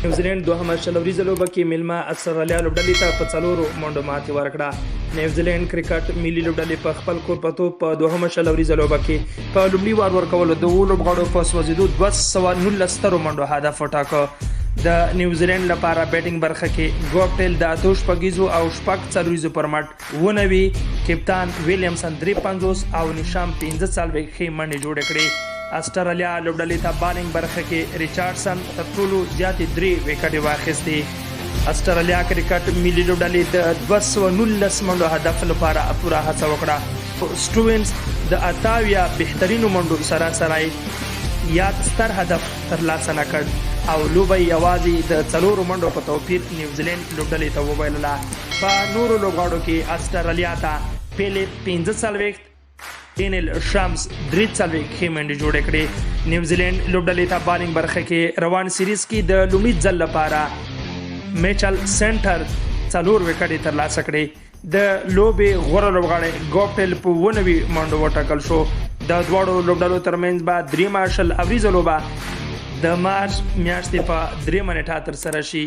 نیوزیلینډ دوهمه شلوریزه لوبه کې میلمه استرالیا لوبډلې ته په 4 منډو ماتې ورکړه. نیوزیلینډ کرکټ ملي لوبډلې په خپل کور په توپ په دوهمه شلوریزه لوبه کې په لومړي وار ورکولو د لوبغاړو په سوځېدو 219 سترو منډو هدف وټاکه. د نیوزیلینډ لپاره بیټینګ برخه کې ګوپټیل د اتو شپږیزو او شپږ څلوریزو پر مټ 19 کپتان ویلیامسن 53 او نشام 15 څلوېښت منډې جوړې کړې. استرالیا لوبډلې ته بالینګ برخه کې ریچارډسن تر ټولو زیاتې 3 وکټې واخیستې. استرالیا کرکټ ملي لوبډلې د 219 منډو هدف لپاره پوره هڅه وکړه. سټوینز د 28 بهترینو منډو سره سره یاد ستر هدف ترلاسه نه کړ او لوبه یوازې د 4 منډو په توپیر نیوزیلینډ لوبډلې ته وبایلله. په نورو لوبغاړو کې استرالیا ته پیلپ 15 څلوېښت، ډینیل شامس 3 څلوېښت منډې جوړې کړې. نیوزیلینډ لوبډلې ته بالینګ برخه کې روان سیریز کې د لومړي ځل لپاره میچل سینټر 4 وکټې ترلاسه کړې. د لوبې غوره لوبغاړی ګوپټیل په 19 منډو وټاکل شو. د دواړو لوبډلو ترمنځ به دریمه شل اوریزه لوبه د مارچ میاشتې په 3 نیټه ترسره شي.